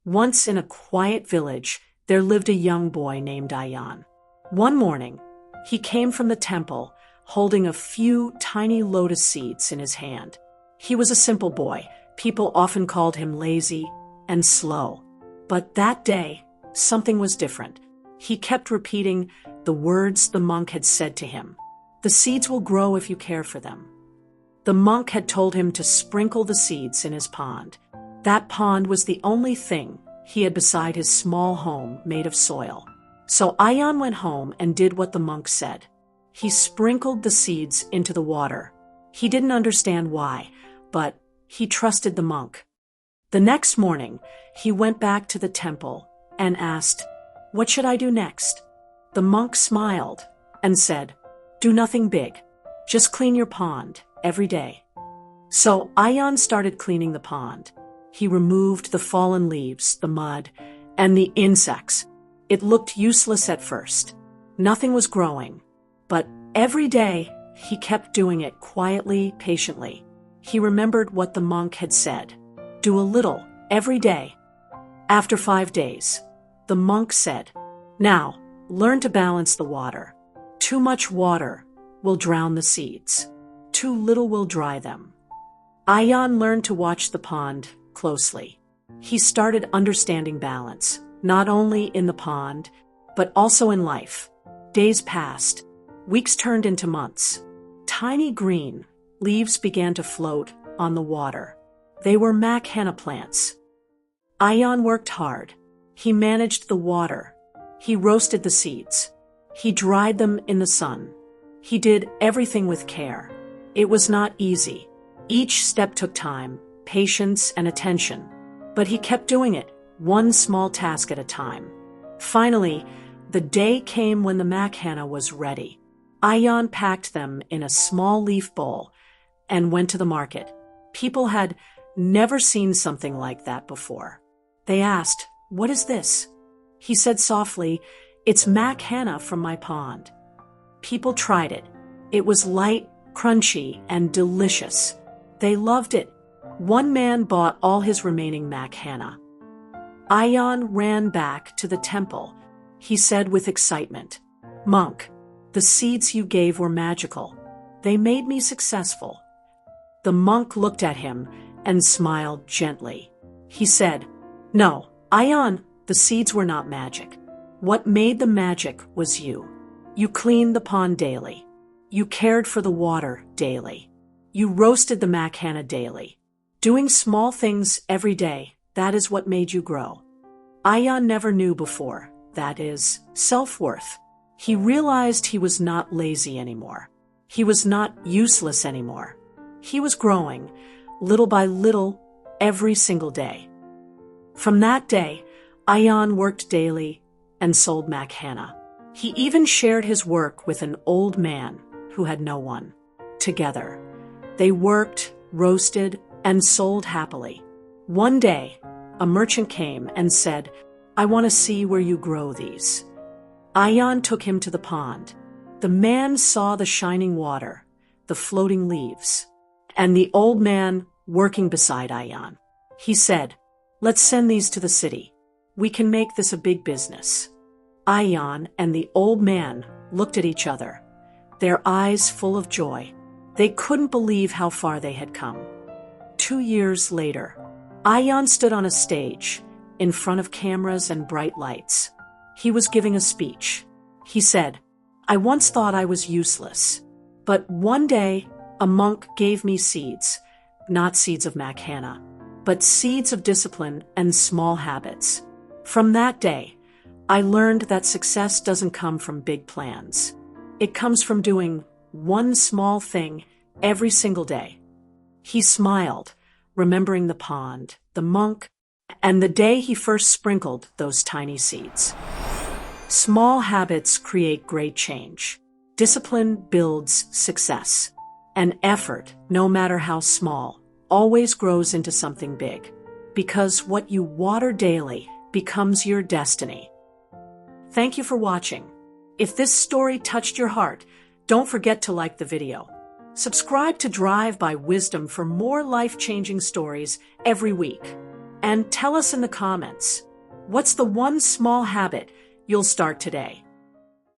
Once in a quiet village, there lived a young boy named Ayaan. One morning, he came from the temple holding a few tiny lotus seeds in his hand. He was a simple boy. People often called him lazy and slow. But that day, something was different. He kept repeating the words the monk had said to him. The seeds will grow if you care for them. The monk had told him to sprinkle the seeds in his pond. That pond was the only thing he had beside his small home made of soil. So Ayaan went home and did what the monk said. He sprinkled the seeds into the water. He didn't understand why, but he trusted the monk. The next morning, he went back to the temple and asked, "What should I do next?" The monk smiled and said, "Do nothing big. Just clean your pond every day." So Ayaan started cleaning the pond. He removed the fallen leaves, the mud, and the insects. It looked useless at first. Nothing was growing. But every day, he kept doing it quietly, patiently. He remembered what the monk had said. Do a little every day. After 5 days, the monk said, "Now, learn to balance the water. Too much water will drown the seeds. Too little will dry them." Ayaan learned to watch the pond closely. He started understanding balance, not only in the pond, but also in life. Days passed. Weeks turned into months. Tiny green leaves began to float on the water. They were henna plants. Ayaan worked hard. He managed the water. He roasted the seeds. He dried them in the sun. He did everything with care. It was not easy. Each step took time, patience, and attention. But he kept doing it, one small task at a time. Finally, the day came when the henna was ready. Ayaan packed them in a small leaf bowl and went to the market. People had never seen something like that before. They asked, "What is this?" He said softly, "It's henna from my pond." People tried it. It was light, crunchy, and delicious. They loved it. One man bought all his remaining henna. Ayaan ran back to the temple. He said with excitement, "Monk, the seeds you gave were magical. They made me successful." The monk looked at him and smiled gently. He said, "No, Ayaan, the seeds were not magic. What made the magic was you. You cleaned the pond daily. You cared for the water daily. You roasted the henna daily. Doing small things every day, that is what made you grow." Ayaan never knew before, that is, self-worth. He realized he was not lazy anymore. He was not useless anymore. He was growing, little by little, every single day. From that day, Ayaan worked daily and sold henna. He even shared his work with an old man who had no one. Together, they worked, roasted, and sold happily. One day, a merchant came and said, "I want to see where you grow these." Ayaan took him to the pond. The man saw the shining water, the floating leaves, and the old man working beside Ayaan. He said, "Let's send these to the city. We can make this a big business." Ayaan and the old man looked at each other, their eyes full of joy. They couldn't believe how far they had come. 2 years later, Ayaan stood on a stage in front of cameras and bright lights. He was giving a speech. He said, "I once thought I was useless, but one day a monk gave me seeds, not seeds of henna, but seeds of discipline and small habits. From that day, I learned that success doesn't come from big plans. It comes from doing one small thing every single day." He smiled, remembering the pond, the monk, and the day he first sprinkled those tiny seeds. Small habits create great change. Discipline builds success. And effort, no matter how small, always grows into something big. Because what you water daily becomes your destiny. Thank you for watching. If this story touched your heart, don't forget to like the video. Subscribe to Drive by Wisdom for more life-changing stories every week. And tell us in the comments, what's the one small habit you'll start today?